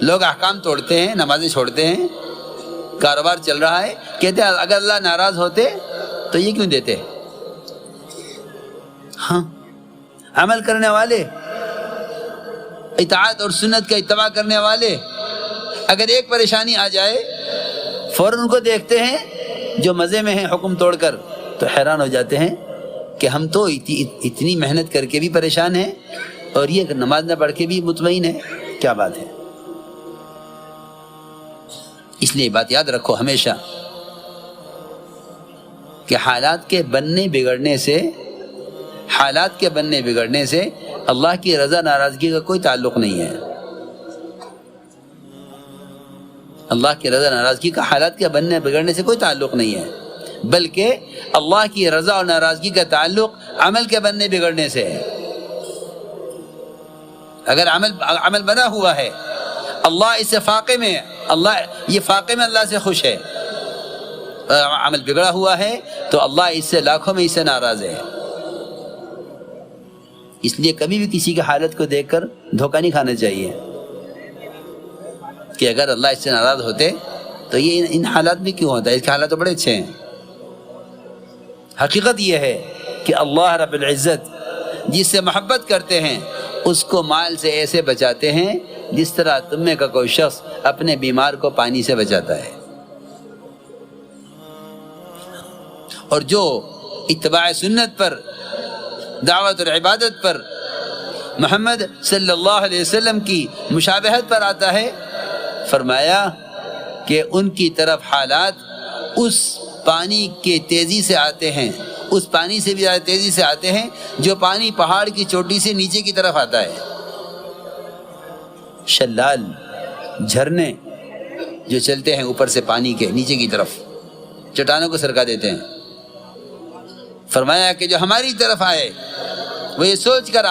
لوگ احکام توڑتے ہیں، نمازیں چھوڑتے ہیں، کاروبار چل رہا ہے، کہتے ہیں اگر اللہ ناراض ہوتے تو یہ کیوں دیتے؟ ہاں، عمل کرنے والے، اطاعت اور سنت کا اتباع کرنے والے اگر ایک پریشانی آ جائے فوراً ان کو دیکھتے ہیں جو مزے میں ہیں حکم توڑ کر، تو حیران ہو جاتے ہیں کہ ہم تو اتنی محنت کر کے بھی پریشان ہیں اور یہ نماز نہ پڑھ کے بھی مطمئن ہے، کیا بات ہے؟ اس لیے بات یاد رکھو ہمیشہ کہ حالات کے بننے بگڑنے سے اللہ کی رضا ناراضگی کا کوئی تعلق نہیں ہے۔ اللہ کی رضا ناراضگی کا حالات کے بننے بگڑنے سے کوئی تعلق نہیں ہے، بلکہ اللہ کی رضا اور ناراضگی کا تعلق عمل کے بننے بگڑنے سے ہے۔ اگر عمل بنا ہوا ہے، اللہ اس سے فاقے میں، یہ فاقے میں اللہ سے خوش ہے، عمل بگڑا ہوا ہے تو اللہ اس سے لاکھوں میں اس سے ناراض ہے۔ اس لیے کبھی بھی کسی کی حالت کو دیکھ کر دھوکہ نہیں کھانا چاہیے کہ اگر اللہ اس سے ناراض ہوتے تو یہ ان حالات میں کیوں ہوتا ہے، اس کے حالات تو بڑے اچھے ہیں۔ حقیقت یہ ہے کہ اللہ رب العزت جس سے محبت کرتے ہیں اس کو مال سے ایسے بچاتے ہیں جس طرح تم میں کا کوئی شخص اپنے بیمار کو پانی سے بچاتا ہے۔ اور جو اتباع سنت پر، دعوت اور عبادت پر، محمد صلی اللہ علیہ وسلم کی مشابہت پر آتا ہے، فرمایا کہ ان کی طرف حالات اس پانی کے تیزی سے آتے ہیں، اس پانی سے بھی زیادہ تیزی سے آتے ہیں جو پانی پہاڑ کی چوٹی سے نیچے کی طرف آتا ہے۔ شلال، جھرنے جو چلتے ہیں اوپر سے پانی کے نیچے کی طرف، چٹانوں کو سرکا دیتے ہیں۔ فرمایا کہ جو ہماری طرف آئے وہ یہ سوچ کر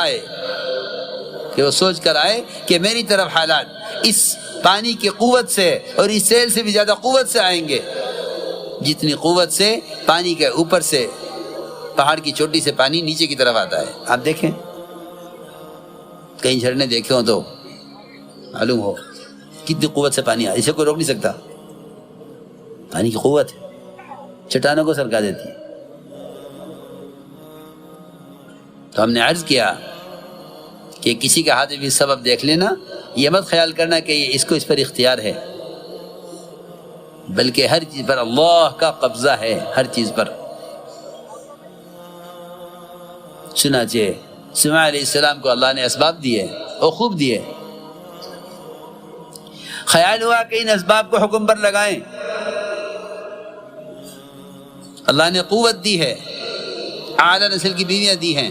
آئے کہ میری طرف حالات اس پانی کی قوت سے اور اس سیل سے بھی زیادہ قوت سے آئیں گے جتنی قوت سے پانی کے اوپر سے پہاڑ کی چوٹی سے پانی نیچے کی طرف آتا ہے۔ آپ دیکھیں، کئی جھرنے دیکھے ہوں تو معلوم ہو کتنی قوت سے پانی اسے کوئی روک نہیں سکتا۔ پانی کی قوت چٹانوں کو سرکا دیتی ہے۔ تو ہم نے عرض کیا کہ کسی کے ہاتھ میں بھی سبب دیکھ لینا، یہ مت خیال کرنا کہ اس پر اختیار ہے، بلکہ ہر چیز پر اللہ کا قبضہ ہے، ہر چیز پر۔ چنانچہ سلیمان علیہ السلام کو اللہ نے اسباب دیے اور خوب دیے، خیال ہوا کہ ان اسباب کو حکم پر لگائیں، اللہ نے قوت دی ہے، اعلیٰ نسل کی بیویاں دی ہیں،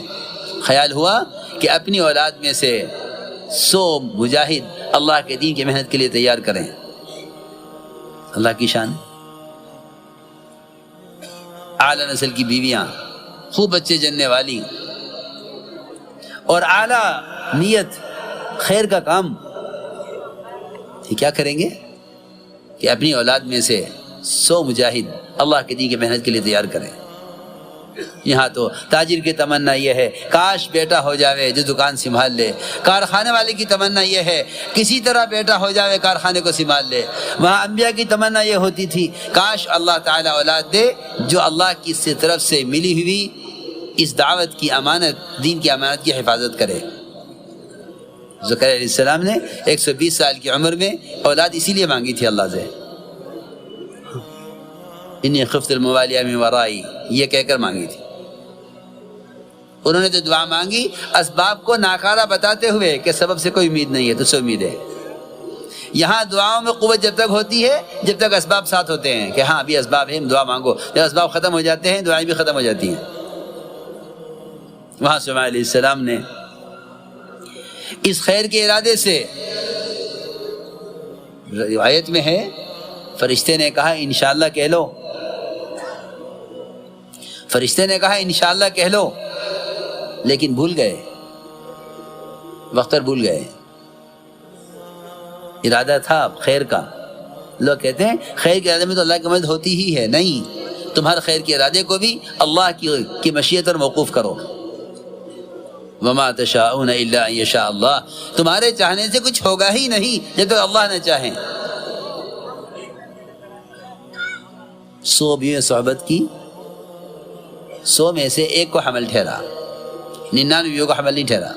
خیال ہوا کہ اپنی اولاد میں سے 100 مجاہد اللہ کے دین کی محنت کے لیے تیار کریں۔ اللہ کی شان، اعلیٰ نسل کی بیویاں، خوب بچے جننے والی اور اعلیٰ نیت، خیر کا کام، یہ کیا کریں گے کہ اپنی اولاد میں سے 100 مجاہد اللہ کے دین کی محنت کے لیے تیار کریں۔ یہاں تو تاجر کی تمنا یہ ہے کاش بیٹا ہو جاوے جو دکان سنبھال لے، کارخانے والے کی تمنا یہ ہے کسی طرح بیٹا ہو جاوے کارخانے کو سنبھال لے۔ وہاں انبیاء کی تمنا یہ ہوتی تھی کاش اللہ تعالیٰ اولاد دے جو اللہ کی طرف سے ملی ہوئی اس دعوت کی امانت، دین کی امانت کی حفاظت کرے۔ زکریا علیہ السلام نے 120 سال کی عمر میں اولاد اسی لیے مانگی تھی اللہ سے، انی خفت الموالیہ من ورائی، یہ کہہ کر مانگی تھی۔ انہوں نے تو دعا مانگی اسباب کو ناکارہ بتاتے ہوئے کہ سبب سے کوئی امید نہیں ہے، تو سے امید ہے۔ یہاں دعاؤں میں قوت جب تک ہوتی ہے جب تک اسباب ساتھ ہوتے ہیں کہ ہاں ابھی اسباب ہیں، دعا مانگو۔ جب اسباب ختم ہو جاتے ہیں دعائیں بھی ختم ہو جاتی ہیں۔ وہاں سلیمان علیہ السلام نے اس خیر کے ارادے سے، روایت میں ہے فرشتے نے کہا انشاءاللہ کہہ لو، فرشتے نے کہا انشاءاللہ کہہ لو، لیکن بھول گئے، وقت پر بھول گئے۔ ارادہ تھا خیر کا، لوگ کہتے ہیں خیر کے ارادے میں تو اللہ کی مدد ہوتی ہی ہے، نہیں، تم ہر خیر کے ارادے کو بھی اللہ کی مشیت پر موقوف کرو۔ وما تشاءون الا ان یشاء اللہ، تمہارے چاہنے سے کچھ ہوگا ہی نہیں جب تک اللہ نہ چاہیں۔ 100 بیویوں صحبت کی، 100 میں سے ایک کو حمل ٹھہرا، 99 بیویوں کو حمل نہیں ٹھہرا۔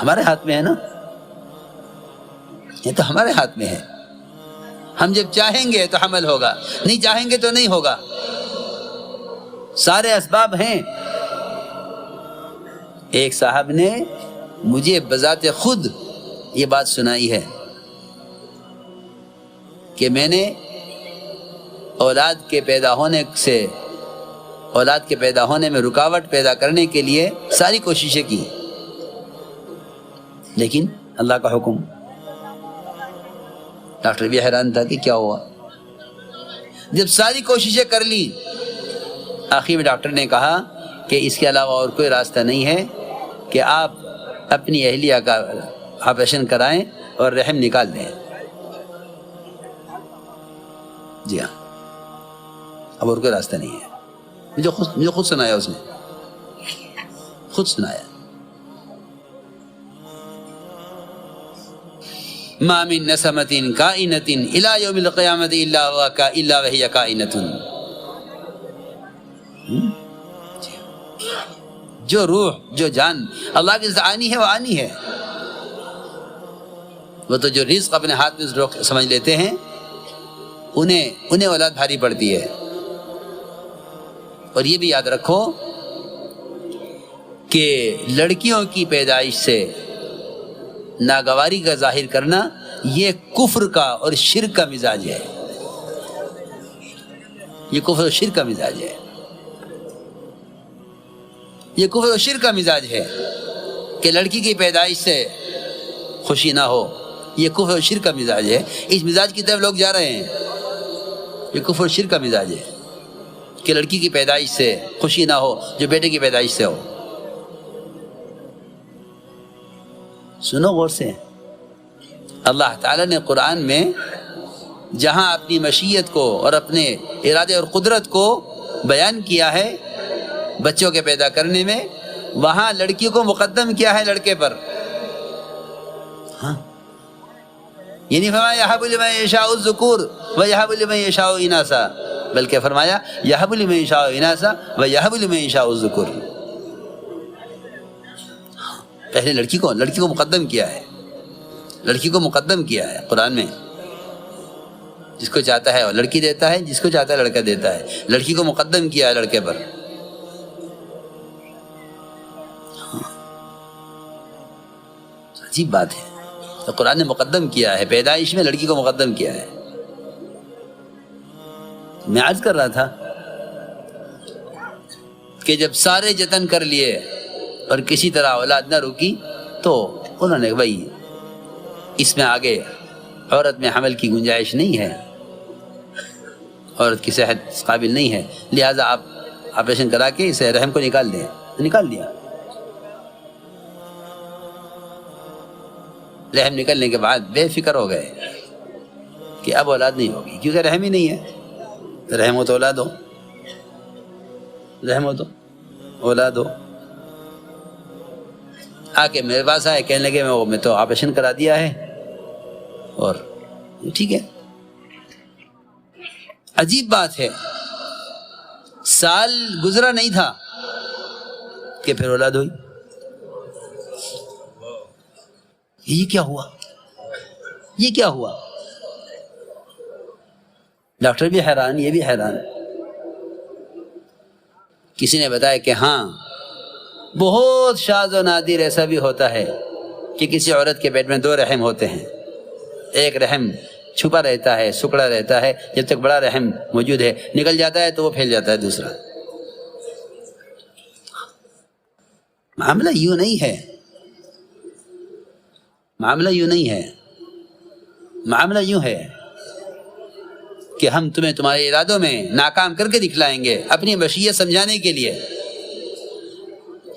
ہمارے ہاتھ میں ہے نا، یہ تو ہمارے ہاتھ میں ہے۔ ہم جب چاہیں گے تو حمل ہوگا، نہیں چاہیں گے تو نہیں ہوگا۔ سارے اسباب ہیں۔ ایک صاحب نے مجھے بذات خود یہ بات سنائی ہے کہ میں نے اولاد کے پیدا ہونے میں رکاوٹ پیدا کرنے کے لیے ساری کوششیں کی، لیکن اللہ کا حکم۔ ڈاکٹر بھی حیران تھا کہ کیا ہوا۔ جب ساری کوششیں کر لی، آخر میں ڈاکٹر نے کہا کہ اس کے علاوہ اور کوئی راستہ نہیں ہے کہ آپ اپنی اہلیہ کا آپریشن کرائیں اور رحم نکال دیں۔ جی ہاں، اب اور کوئی راستہ نہیں ہے۔ مجھے خود سنایا، اس نے خود سنایا۔ ما من نسمۃ کائنۃ الی یوم القیامۃ الا وہی کائنۃ۔ جو روح، جو جان اللہ کی طرف آنی ہے وہ آنی ہے۔ وہ تو جو رزق اپنے ہاتھ میں سمجھ لیتے ہیں انہیں اولاد بھاری پڑتی ہے۔ اور یہ بھی یاد رکھو کہ لڑکیوں کی پیدائش سے ناگواری کا ظاہر کرنا یہ کفر کا اور شرک کا مزاج ہے۔ یہ کفر اور شرک کا مزاج ہے۔ یہ کفر و شرک کا مزاج ہے کہ لڑکی کی پیدائش سے خوشی نہ ہو۔ یہ کفر و شرک کا مزاج ہے۔ اس مزاج کی طرف لوگ جا رہے ہیں۔ یہ کفر و شرک کا مزاج ہے کہ لڑکی کی پیدائش سے خوشی نہ ہو جو بیٹے کی پیدائش سے ہو۔ سنو غور سے، اللہ تعالیٰ نے قرآن میں جہاں اپنی مشیت کو اور اپنے ارادے اور قدرت کو بیان کیا ہے بچوں کے پیدا کرنے میں، وہاں لڑکیوں کو مقدم کیا ہے لڑکے پر۔ ہاں، یعنی فرمایا یہب لمن یشاء الذکور ویہب لمن یشاء اناثا، بلکہ فرمایا یہب لمن یشاء اناثا ویہب لمن یشاء الذکور۔ پہلے لڑکی کو مقدم کیا ہے، لڑکی کو مقدم کیا ہے قرآن میں۔ جس کو چاہتا ہے وہ لڑکی دیتا ہے، جس کو چاہتا ہے لڑکا دیتا ہے۔ لڑکی کو مقدم کیا ہے لڑکے پر۔ عجیب بات ہے، تو قرآن نے مقدم کیا ہے، پیدائش میں لڑکی کو مقدم کیا ہے۔ میں عرض کر رہا تھا کہ جب سارے جتن کر لیے اور کسی طرح اولاد نہ رکی تو انہوں نے بھائی اس میں آگے عورت میں حمل کی گنجائش نہیں ہے، عورت کی صحت قابل نہیں ہے، لہٰذا آپ آپریشن کرا کے اسے رحم کو نکال دیں۔ نکال دیا۔ رحم نکلنے کے بعد بے فکر ہو گئے کہ اب اولاد نہیں ہوگی، کیونکہ رحم ہی نہیں ہے۔ رحم ہو تو اولاد ہو، رحم ہو تو اولاد ہو۔ آ کے میرے پاس آئے، کہنے لگے میں تو آپریشن کرا دیا ہے اور ٹھیک ہے۔ عجیب بات ہے، سال گزرا نہیں تھا کہ پھر اولاد ہوئی۔ یہ کیا ہوا؟ یہ کیا ہوا؟ ڈاکٹر بھی حیران، یہ بھی حیران۔ کسی نے بتایا کہ ہاں بہت شاذ و نادر ایسا بھی ہوتا ہے کہ کسی عورت کے پیٹ میں 2 رحم ہوتے ہیں، ایک رحم چھپا رہتا ہے، سکڑا رہتا ہے، جب تک بڑا رحم موجود ہے، نکل جاتا ہے تو وہ پھیل جاتا ہے دوسرا۔ معاملہ یوں نہیں ہے، معاملہ یوں نہیں ہے، معاملہ یوں ہے کہ ہم تمہیں تمہارے ارادوں میں ناکام کر کے دکھلائیں گے اپنی مشیت سمجھانے کے لیے۔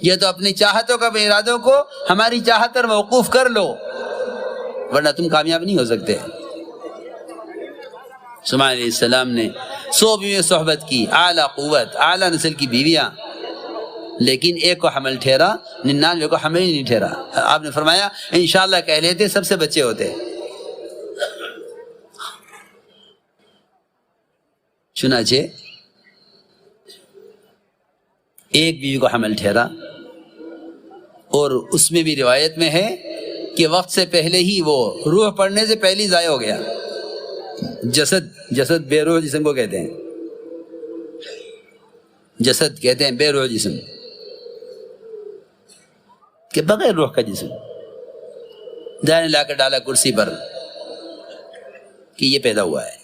یہ تو اپنی چاہتوں کا ارادوں کو ہماری چاہت پر موقوف کر لو، ورنہ تم کامیاب نہیں ہو سکتے۔ سلیمان علیہ السلام نے 100 بیویوں صحبت کی، اعلیٰ قوت، اعلیٰ نسل کی بیویاں، لیکن ایک کو حمل ٹھہرا، 99 کو حمل ہی نہیں ٹھہرا۔ آپ نے فرمایا انشاءاللہ کہہ لیتے سب سے بچے ہوتے۔ چنانچہ ایک بیوی کو حمل ٹھہرا، اور اس میں بھی روایت میں ہے کہ وقت سے پہلے ہی وہ روح پڑنے سے پہلے ہی ضائع ہو گیا۔ جسد بے روح جسم کو کہتے ہیں، جسد کہتے ہیں بے روح جسم، کہ بغیر روح کا جسم۔ دائیں لا کر ڈالا کرسی پر کہ یہ پیدا ہوا ہے،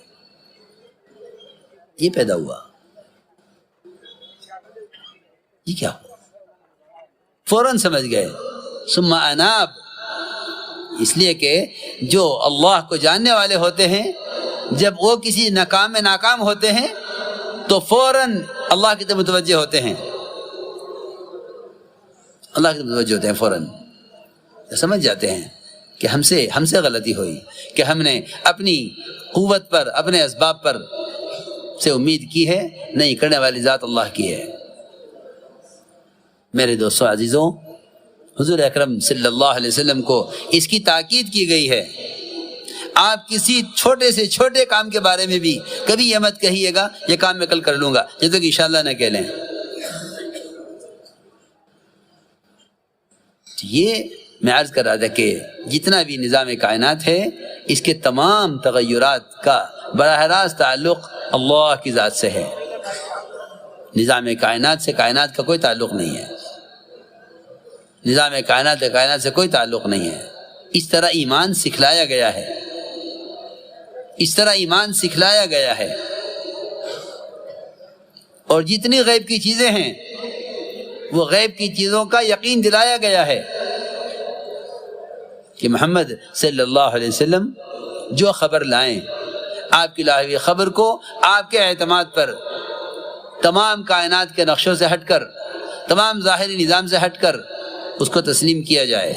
یہ پیدا ہوا، یہ کیا ہوا؟ فوراً سمجھ گئے۔ ثم اناب، اس لیے کہ جو اللہ کو جاننے والے ہوتے ہیں جب وہ کسی ناکام میں ناکام ہوتے ہیں تو فوراً اللہ کی طرف متوجہ ہوتے ہیں، اللہ کی طرف متوجہ ہوتے ہیں، فوراً سمجھ جاتے ہیں کہ ہم سے غلطی ہوئی، کہ ہم نے اپنی قوت پر، اپنے اسباب پر سے امید کی ہے، نہیں، کرنے والی ذات اللہ کی ہے۔ میرے دوستو عزیزوں، حضور اکرم صلی اللہ علیہ وسلم کو اس کی تاکید کی گئی ہے۔ آپ کسی چھوٹے سے چھوٹے کام کے بارے میں بھی کبھی یہ مت کہیے گا یہ کام میں کل کر لوں گا، جب تک انشاءاللہ نہ کہہ لیں۔ یہ میں عرض کر رہا تھا کہ جتنا بھی نظام کائنات ہے اس کے تمام تغیرات کا براہ راست تعلق اللہ کی ذات سے ہے۔ نظام کائنات سے کائنات کا کوئی تعلق نہیں ہے، نظام کائنات کائنات سے کوئی تعلق نہیں ہے۔ اس طرح ایمان سکھلایا گیا ہے، اس طرح ایمان سکھلایا گیا ہے۔ اور جتنی غیب کی چیزیں ہیں وہ غیب کی چیزوں کا یقین دلایا گیا ہے کہ محمد صلی اللہ علیہ وسلم جو خبر لائیں، آپ کی لائی ہوئی خبر کو آپ کے اعتماد پر تمام کائنات کے نقشوں سے ہٹ کر، تمام ظاہری نظام سے ہٹ کر اس کو تسلیم کیا جائے۔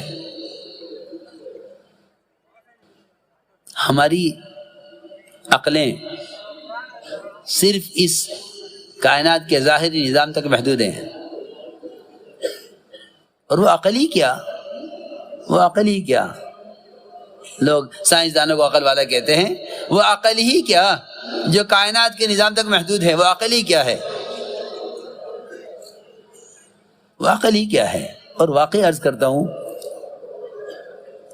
ہماری عقلیں صرف اس کائنات کے ظاہری نظام تک محدود ہیں، اور وہ عقل ہی کیا، وہ عقل ہی کیا، لوگ سائنسدانوں کو عقل والا کہتے ہیں، وہ عقل ہی کیا جو کائنات کے نظام تک محدود ہے، وہ عقل ہی کیا ہے، وہ عقل ہی کیا ہے۔ اور واقعی عرض کرتا ہوں،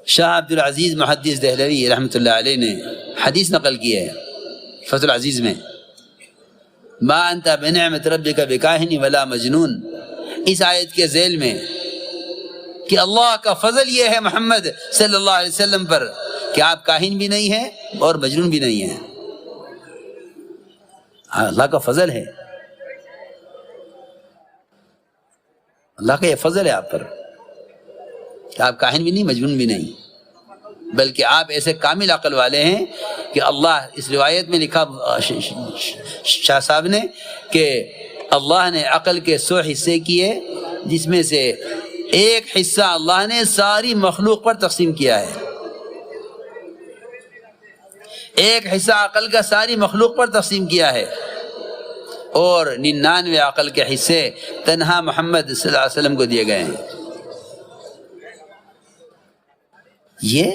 شاہ عبدالعزیز محدث دہلوی رحمۃ اللہ علیہ نے حدیث نقل کی ہے فتح العزیز میں، ما انت بنعمت ربک بکاہن ولا مجنون، اس آیت کے ذیل میں کہ اللہ کا فضل یہ ہے محمد صلی اللہ علیہ وسلم پر کہ آپ کاہن بھی نہیں ہیں اور مجنون بھی نہیں ہیں۔ اللہ کا فضل ہے، اللہ کا یہ فضل ہے آپ پر کہ آپ کاہن بھی نہیں، مجنون بھی نہیں، بلکہ آپ ایسے کامل عقل والے ہیں کہ اللہ، اس روایت میں لکھا شاہ صاحب نے کہ اللہ نے عقل کے 100 حصے کیے، جس میں سے ایک حصہ اللہ نے ساری مخلوق پر تقسیم کیا ہے، ایک حصہ عقل کا ساری مخلوق پر تقسیم کیا ہے، اور 99 عقل کے حصے تنہا محمد صلی اللہ علیہ وسلم کو دیے گئے ہیں۔ یہ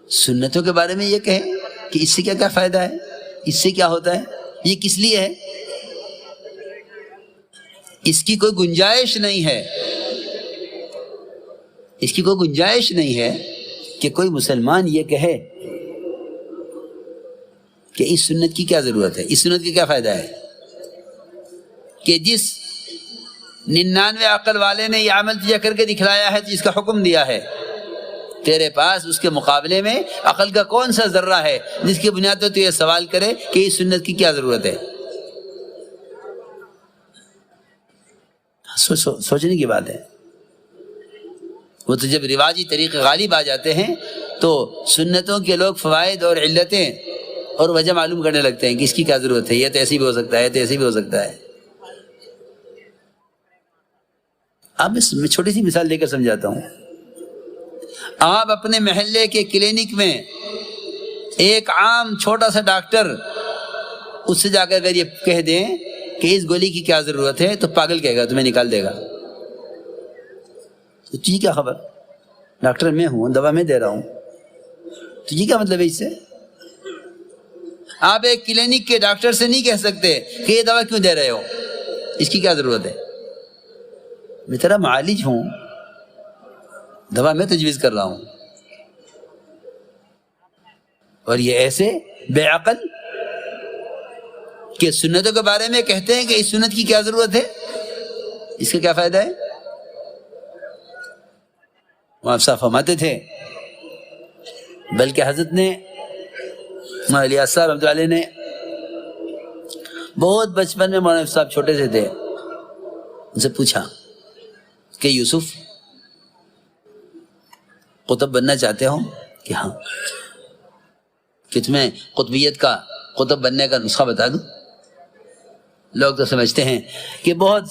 سنتوں کے بارے میں یہ کہیں کہ اس سے کیا کیا فائدہ ہے، اس سے کیا ہوتا ہے، یہ کس لیے ہے، اس کی کوئی گنجائش نہیں ہے، اس کی کوئی گنجائش نہیں ہے کہ کوئی مسلمان یہ کہے کہ اس سنت کی کیا ضرورت ہے، اس سنت کی کیا فائدہ ہے، کہ جس 99 عقل والے نے یہ عمل تجھے کر کے دکھلایا ہے، جس کا حکم دیا ہے، تیرے پاس اس کے مقابلے میں عقل کا کون سا ذرہ ہے جس کی بنیاد پر تو یہ سوال کرے کہ اس سنت کی کیا ضرورت ہے؟ سوچنے کی بات ہے۔ وہ تو جب رواجی طریقے غالب آ جاتے ہیں تو سنتوں کے لوگ فوائد اور علتیں اور وجہ معلوم کرنے لگتے ہیں کہ اس کی کیا ضرورت ہے، یہ تو ایسے بھی ہو سکتا ہے، تو ایسے بھی ہو سکتا ہے۔ اب میں چھوٹی سی مثال دے کر سمجھاتا ہوں۔ آپ اپنے محلے کے کلینک میں ایک عام چھوٹا سا ڈاکٹر، اس سے جا کر اگر یہ کہہ دیں کہ اس گولی کی کیا ضرورت ہے تو پاگل کہے گا، تمہیں نکال دے گا. تو تجھے کیا خبر، ڈاکٹر میں ہوں، دوا میں دے رہا ہوں، تجھے کیا مطلب ہے اس سے؟ آپ ایک کلینک کے ڈاکٹر سے نہیں کہہ سکتے کہ یہ دوا کیوں دے رہے ہو، اس کی کیا ضرورت ہے؟ میں تیرا معالج ہوں، دوا میں تجویز کر رہا ہوں. اور یہ ایسے بے عقل کہ سنتوں کے بارے میں کہتے ہیں کہ اس سنت کی کیا ضرورت ہے، اس کا کیا فائدہ ہے؟ وہ آپ صاحب فرماتے تھے، بلکہ حضرت نے مولانا الیاس صاحب رحمۃ اللہ علیہ نے بہت بچپن میں، مولانا صاحب چھوٹے سے تھے، ان سے پوچھا کہ یوسف قطب بننا چاہتے ہو؟ کہ ہاں. کہ تمہیں قطبیت کا، قطب بننے کا نسخہ بتا دوں؟ لوگ تو سمجھتے ہیں کہ بہت